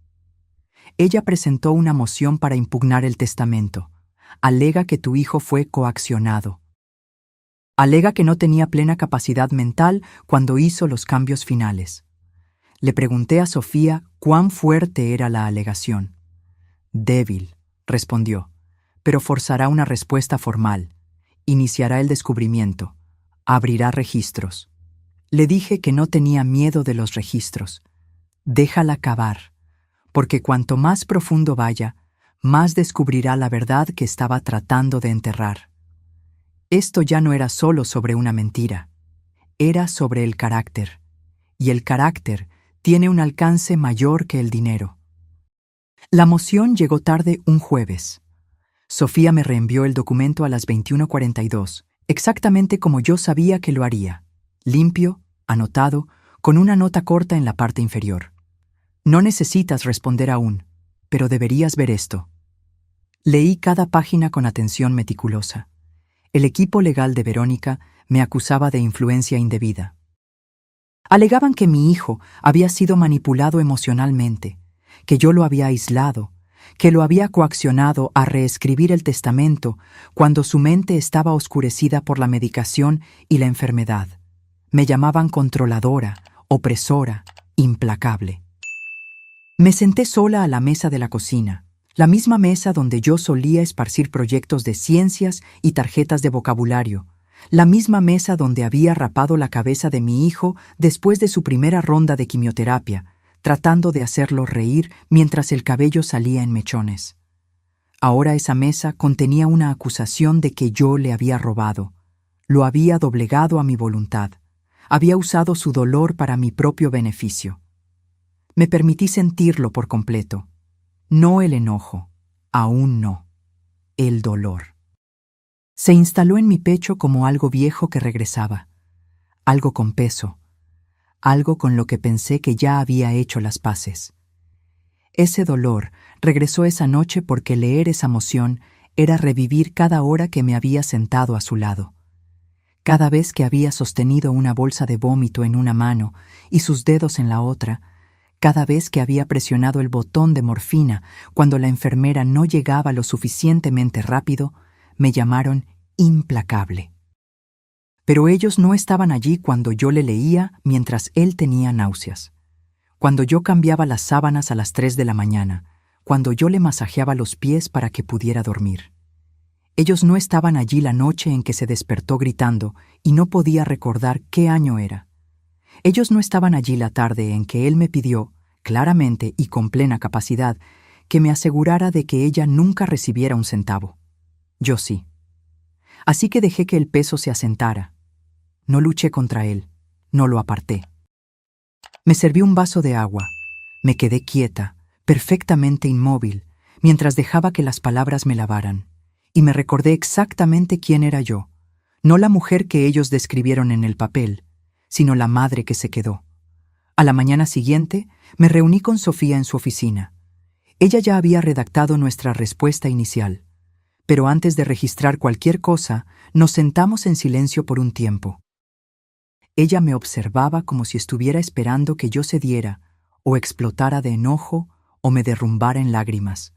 Ella presentó una moción para impugnar el testamento. Alega que tu hijo fue coaccionado. Alega que no tenía plena capacidad mental cuando hizo los cambios finales. Le pregunté a Sofía cuán fuerte era la alegación. Débil, respondió, pero forzará una respuesta formal. Iniciará el descubrimiento. Abrirá registros. Le dije que no tenía miedo de los registros. Déjala cavar, porque cuanto más profundo vaya, más descubrirá la verdad que estaba tratando de enterrar. Esto ya no era solo sobre una mentira, era sobre el carácter, y el carácter tiene un alcance mayor que el dinero. La moción llegó tarde un jueves. Sofía me reenvió el documento a las 21:42, exactamente como yo sabía que lo haría, limpio, anotado, con una nota corta en la parte inferior. No necesitas responder aún, pero deberías ver esto. Leí cada página con atención meticulosa. El equipo legal de Verónica me acusaba de influencia indebida. Alegaban que mi hijo había sido manipulado emocionalmente, que yo lo había aislado, que lo había coaccionado a reescribir el testamento cuando su mente estaba oscurecida por la medicación y la enfermedad. Me llamaban controladora, opresora, implacable. Me senté sola a la mesa de la cocina, la misma mesa donde yo solía esparcir proyectos de ciencias y tarjetas de vocabulario, la misma mesa donde había rapado la cabeza de mi hijo después de su primera ronda de quimioterapia, tratando de hacerlo reír mientras el cabello salía en mechones. Ahora esa mesa contenía una acusación de que yo le había robado, lo había doblegado a mi voluntad, había usado su dolor para mi propio beneficio. Me permití sentirlo por completo. No el enojo, aún no, el dolor. Se instaló en mi pecho como algo viejo que regresaba, algo con peso, algo con lo que pensé que ya había hecho las paces. Ese dolor regresó esa noche porque leer esa moción era revivir cada hora que me había sentado a su lado. Cada vez que había sostenido una bolsa de vómito en una mano y sus dedos en la otra, cada vez que había presionado el botón de morfina cuando la enfermera no llegaba lo suficientemente rápido, me llamaron implacable. Pero ellos no estaban allí cuando yo le leía mientras él tenía náuseas, cuando yo cambiaba las sábanas a las 3 de la mañana, cuando yo le masajeaba los pies para que pudiera dormir. Ellos no estaban allí la noche en que se despertó gritando y no podía recordar qué año era. Ellos no estaban allí la tarde en que él me pidió, claramente y con plena capacidad, que me asegurara de que ella nunca recibiera un centavo. Yo sí. Así que dejé que el peso se asentara. No luché contra él, no lo aparté. Me serví un vaso de agua. Me quedé quieta, perfectamente inmóvil, mientras dejaba que las palabras me lavaran. Y me recordé exactamente quién era yo, no la mujer que ellos describieron en el papel, sino la madre que se quedó. A la mañana siguiente, me reuní con Sofía en su oficina. Ella ya había redactado nuestra respuesta inicial, pero antes de registrar cualquier cosa, nos sentamos en silencio por un tiempo. Ella me observaba como si estuviera esperando que yo cediera o explotara de enojo, o me derrumbara en lágrimas.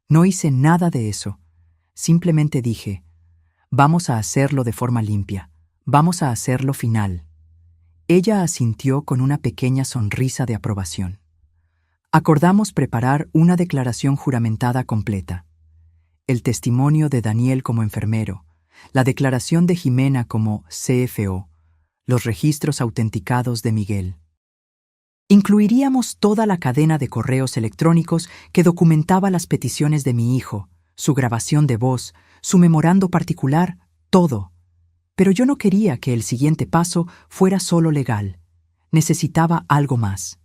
No hice nada de eso. Simplemente dije, vamos a hacerlo de forma limpia, vamos a hacerlo final. Ella asintió con una pequeña sonrisa de aprobación. Acordamos preparar una declaración juramentada completa. El testimonio de Daniel como enfermero, la declaración de Jimena como CFO, los registros autenticados de Miguel. Incluiríamos toda la cadena de correos electrónicos que documentaba las peticiones de mi hijo, su grabación de voz, su memorando particular, todo. Pero yo no quería que el siguiente paso fuera solo legal. Necesitaba algo más.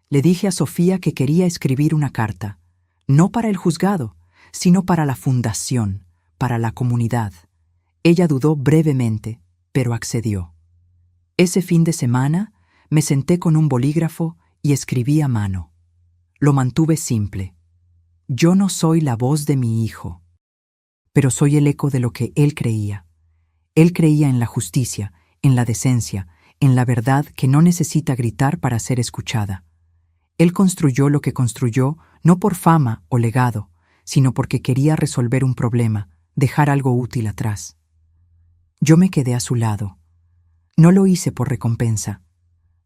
Le dije a Sofía que quería escribir una carta, no para el juzgado, sino para la fundación, para la comunidad. Ella dudó brevemente, pero accedió. Ese fin de semana me senté con un bolígrafo y escribí a mano. Lo mantuve simple. Yo no soy la voz de mi hijo, pero soy el eco de lo que él creía. Él creía en la justicia, en la decencia, en la verdad que no necesita gritar para ser escuchada. Él construyó lo que construyó no por fama o legado, sino porque quería resolver un problema, dejar algo útil atrás. Yo me quedé a su lado. No lo hice por recompensa,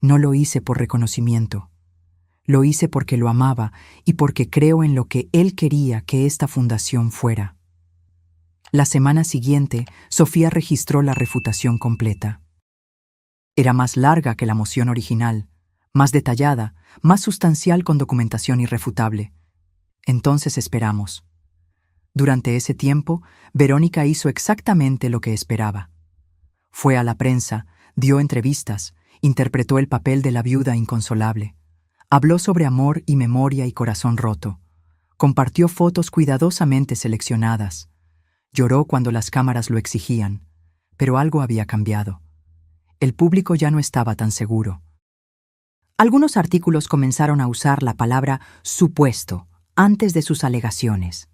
no lo hice por reconocimiento. Lo hice porque lo amaba y porque creo en lo que él quería que esta fundación fuera. La semana siguiente, Sofía registró la refutación completa. Era más larga que la moción original, más detallada, más sustancial con documentación irrefutable. Entonces esperamos. Durante ese tiempo, Verónica hizo exactamente lo que esperaba. Fue a la prensa, dio entrevistas, interpretó el papel de la viuda inconsolable. Habló sobre amor y memoria y corazón roto. Compartió fotos cuidadosamente seleccionadas. Lloró cuando las cámaras lo exigían, pero algo había cambiado. El público ya no estaba tan seguro. Algunos artículos comenzaron a usar la palabra supuesto antes de sus alegaciones.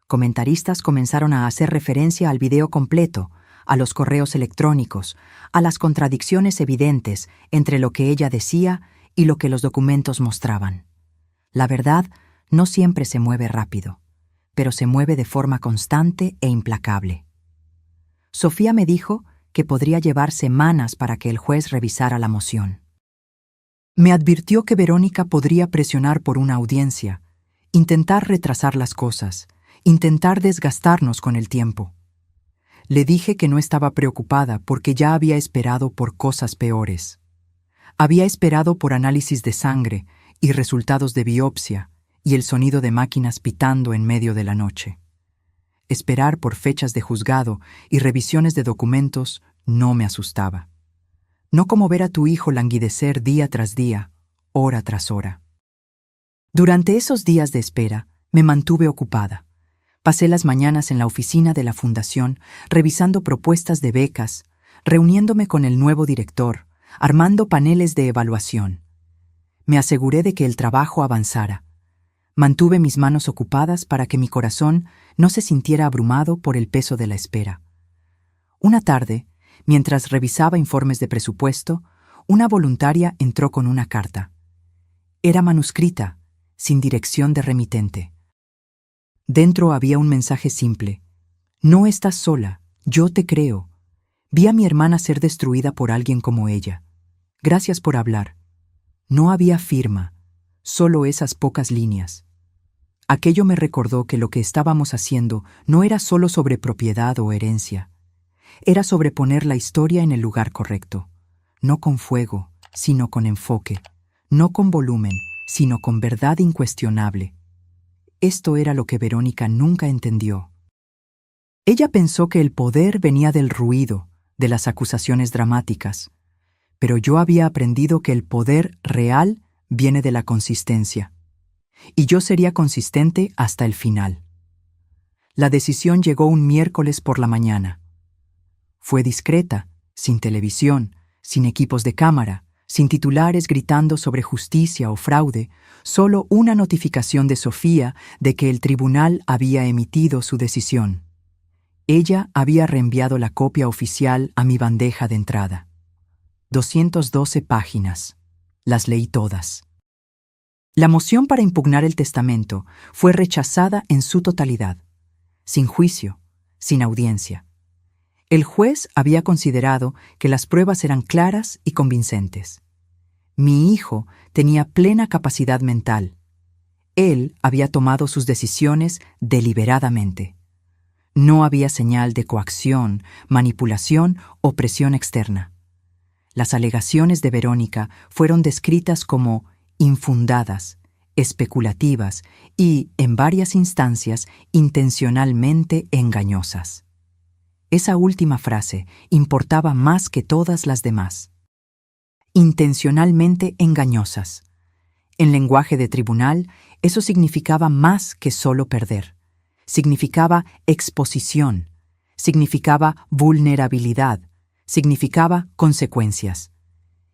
Comentaristas comenzaron a hacer referencia al video completo, a los correos electrónicos, a las contradicciones evidentes entre lo que ella decía y lo que los documentos mostraban. La verdad no siempre se mueve rápido, pero se mueve de forma constante e implacable. Sofía me dijo que podría llevar semanas para que el juez revisara la moción. Me advirtió que Verónica podría presionar por una audiencia, intentar retrasar las cosas, intentar desgastarnos con el tiempo. Le dije que no estaba preocupada porque ya había esperado por cosas peores. Había esperado por análisis de sangre y resultados de biopsia y el sonido de máquinas pitando en medio de la noche. Esperar por fechas de juzgado y revisiones de documentos no me asustaba. No como ver a tu hijo languidecer día tras día, hora tras hora. Durante esos días de espera, me mantuve ocupada. Pasé las mañanas en la oficina de la fundación, revisando propuestas de becas, reuniéndome con el nuevo director, armando paneles de evaluación. Me aseguré de que el trabajo avanzara. Mantuve mis manos ocupadas para que mi corazón no se sintiera abrumado por el peso de la espera. Una tarde, mientras revisaba informes de presupuesto, una voluntaria entró con una carta. Era manuscrita, sin dirección de remitente. Dentro había un mensaje simple. No estás sola, yo te creo. Vi a mi hermana ser destruida por alguien como ella. Gracias por hablar. No había firma, solo esas pocas líneas. Aquello me recordó que lo que estábamos haciendo no era solo sobre propiedad o herencia. Era sobre poner la historia en el lugar correcto. No con fuego, sino con enfoque. No con volumen, sino con verdad incuestionable. Esto era lo que Verónica nunca entendió. Ella pensó que el poder venía del ruido, de las acusaciones dramáticas, pero yo había aprendido que el poder real viene de la consistencia, y yo sería consistente hasta el final. La decisión llegó un miércoles por la mañana. Fue discreta, sin televisión, sin equipos de cámara, sin titulares gritando sobre justicia o fraude, solo una notificación de Sofía de que el tribunal había emitido su decisión. Ella había reenviado la copia oficial a mi bandeja de entrada. 212 páginas. Las leí todas. La moción para impugnar el testamento fue rechazada en su totalidad, sin juicio, sin audiencia. El juez había considerado que las pruebas eran claras y convincentes. Mi hijo tenía plena capacidad mental. Él había tomado sus decisiones deliberadamente. No había señal de coacción, manipulación o presión externa. Las alegaciones de Verónica fueron descritas como infundadas, especulativas y, en varias instancias, intencionalmente engañosas. Esa última frase importaba más que todas las demás. Intencionalmente engañosas. En lenguaje de tribunal, eso significaba más que solo perder. Significaba exposición, significaba vulnerabilidad, significaba consecuencias.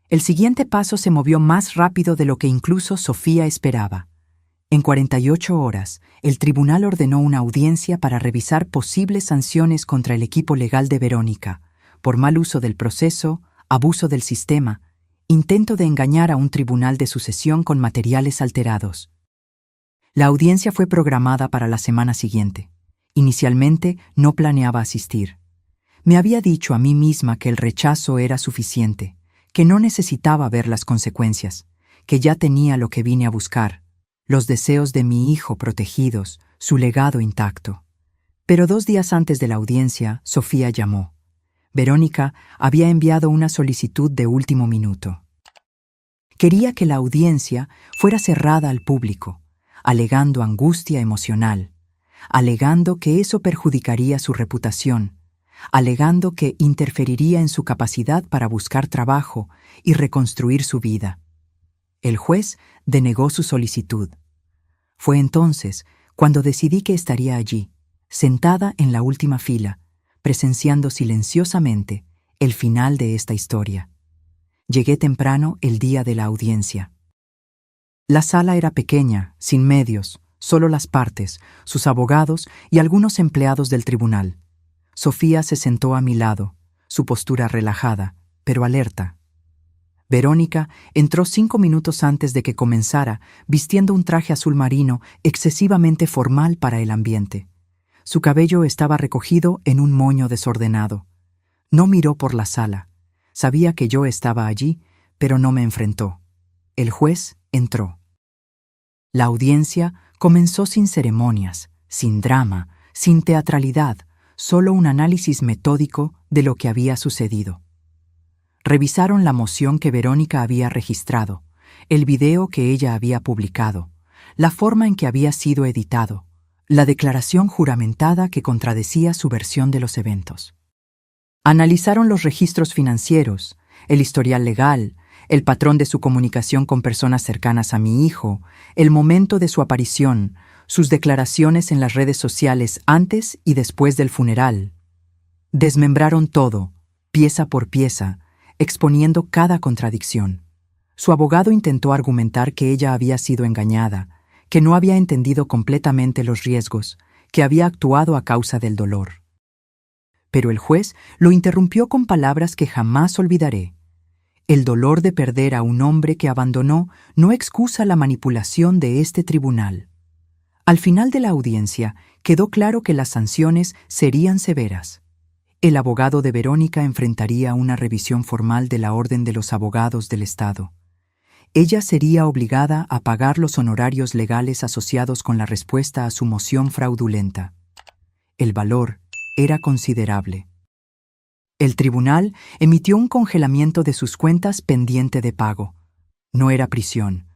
El siguiente paso se movió más rápido de lo que incluso Sofía esperaba. En 48 horas, el tribunal ordenó una audiencia para revisar posibles sanciones contra el equipo legal de Verónica, por mal uso del proceso, abuso del sistema, intento de engañar a un tribunal de sucesión con materiales alterados. La audiencia fue programada para la semana siguiente. Inicialmente no planeaba asistir. Me había dicho a mí misma que el rechazo era suficiente, que no necesitaba ver las consecuencias, que ya tenía lo que vine a buscar, los deseos de mi hijo protegidos, su legado intacto. Pero 2 días antes de la audiencia, Sofía llamó. Verónica había enviado una solicitud de último minuto. Quería que la audiencia fuera cerrada al público, alegando angustia emocional, alegando que eso perjudicaría su reputación, alegando que interferiría en su capacidad para buscar trabajo y reconstruir su vida. El juez denegó su solicitud. Fue entonces cuando decidí que estaría allí, sentada en la última fila, presenciando silenciosamente el final de esta historia. Llegué temprano el día de la audiencia. La sala era pequeña, sin medios, solo las partes, sus abogados y algunos empleados del tribunal. Sofía se sentó a mi lado, su postura relajada, pero alerta. Verónica entró 5 minutos antes de que comenzara, vistiendo un traje azul marino excesivamente formal para el ambiente. Su cabello estaba recogido en un moño desordenado. No miró por la sala. Sabía que yo estaba allí, pero no me enfrentó. El juez entró. La audiencia comenzó sin ceremonias, sin drama, sin teatralidad, solo un análisis metódico de lo que había sucedido. Revisaron la moción que Verónica había registrado, el video que ella había publicado, la forma en que había sido editado, la declaración juramentada que contradecía su versión de los eventos. Analizaron los registros financieros, el historial legal, el patrón de su comunicación con personas cercanas a mi hijo, el momento de su aparición, sus declaraciones en las redes sociales antes y después del funeral. Desmembraron todo, pieza por pieza, exponiendo cada contradicción. Su abogado intentó argumentar que ella había sido engañada, que no había entendido completamente los riesgos, que había actuado a causa del dolor. Pero el juez lo interrumpió con palabras que jamás olvidaré. El dolor de perder a un hombre que abandonó no excusa la manipulación de este tribunal. Al final de la audiencia, quedó claro que las sanciones serían severas. El abogado de Verónica enfrentaría una revisión formal de la Orden de los Abogados del Estado. Ella sería obligada a pagar los honorarios legales asociados con la respuesta a su moción fraudulenta. El valor era considerable. El tribunal emitió un congelamiento de sus cuentas pendiente de pago. No era prisión.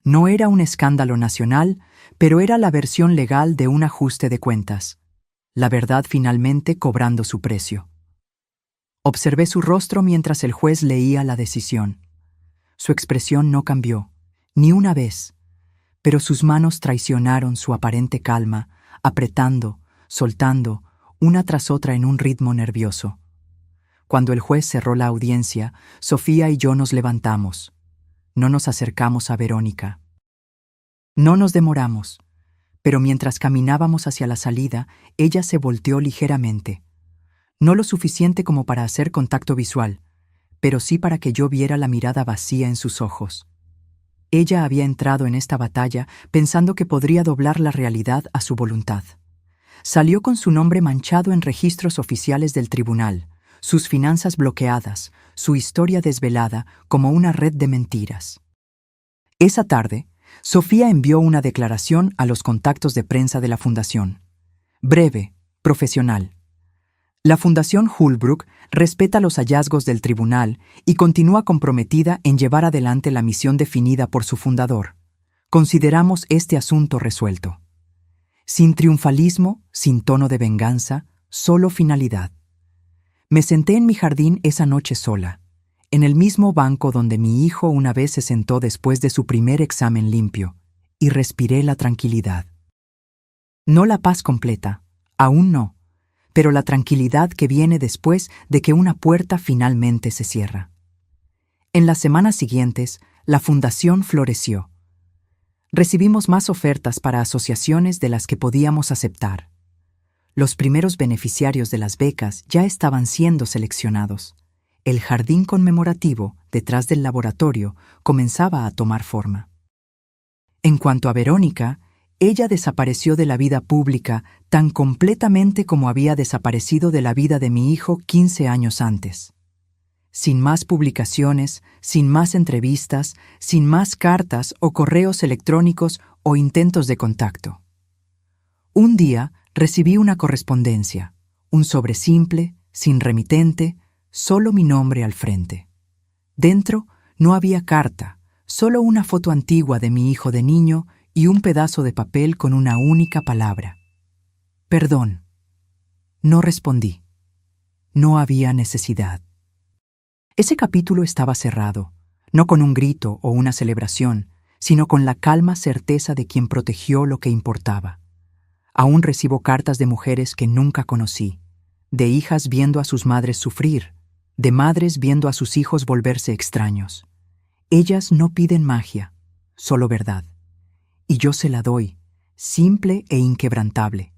No era un escándalo nacional, pero era la versión legal de un ajuste de cuentas. La verdad finalmente cobrando su precio. Observé su rostro mientras el juez leía la decisión. Su expresión no cambió, ni una vez, pero sus manos traicionaron su aparente calma, apretando, soltando, una tras otra en un ritmo nervioso. Cuando el juez cerró la audiencia, Sofía y yo nos levantamos. No nos acercamos a Verónica. No nos demoramos, pero mientras caminábamos hacia la salida, ella se volteó ligeramente. No lo suficiente como para hacer contacto visual, pero sí para que yo viera la mirada vacía en sus ojos. Ella había entrado en esta batalla pensando que podría doblar la realidad a su voluntad. Salió con su nombre manchado en registros oficiales del tribunal, sus finanzas bloqueadas, su historia desvelada como una red de mentiras. Esa tarde, Sofía envió una declaración a los contactos de prensa de la Fundación. Breve, profesional. La Fundación Holbrook respeta los hallazgos del tribunal y continúa comprometida en llevar adelante la misión definida por su fundador. Consideramos este asunto resuelto. Sin triunfalismo, sin tono de venganza, solo finalidad. Me senté en mi jardín esa noche sola, en el mismo banco donde mi hijo una vez se sentó después de su primer examen limpio, y respiré la tranquilidad. No la paz completa, aún no, pero la tranquilidad que viene después de que una puerta finalmente se cierra. En las semanas siguientes, la fundación floreció. Recibimos más ofertas para asociaciones de las que podíamos aceptar. Los primeros beneficiarios de las becas ya estaban siendo seleccionados. El jardín conmemorativo, detrás del laboratorio, comenzaba a tomar forma. En cuanto a Verónica, ella desapareció de la vida pública tan completamente como había desaparecido de la vida de mi hijo 15 años antes. Sin más publicaciones, sin más entrevistas, sin más cartas o correos electrónicos o intentos de contacto. Un día recibí una correspondencia, un sobre simple, sin remitente, solo mi nombre al frente. Dentro no había carta, solo una foto antigua de mi hijo de niño y un pedazo de papel con una única palabra. Perdón. No respondí. No había necesidad. Ese capítulo estaba cerrado, no con un grito o una celebración, sino con la calma certeza de quien protegió lo que importaba. Aún recibo cartas de mujeres que nunca conocí, de hijas viendo a sus madres sufrir, de madres viendo a sus hijos volverse extraños. Ellas no piden magia, solo verdad. Y yo se la doy, simple e inquebrantable.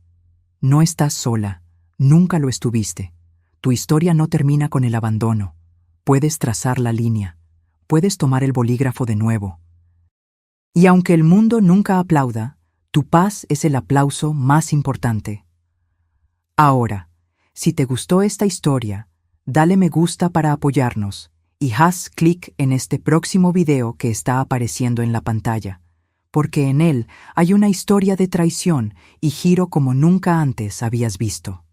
No estás sola, nunca lo estuviste. Tu historia no termina con el abandono. Puedes trazar la línea, puedes tomar el bolígrafo de nuevo. Y aunque el mundo nunca aplauda, tu paz es el aplauso más importante. Ahora, si te gustó esta historia, dale me gusta para apoyarnos y haz clic en este próximo video que está apareciendo en la pantalla, porque en él hay una historia de traición y giro como nunca antes habías visto.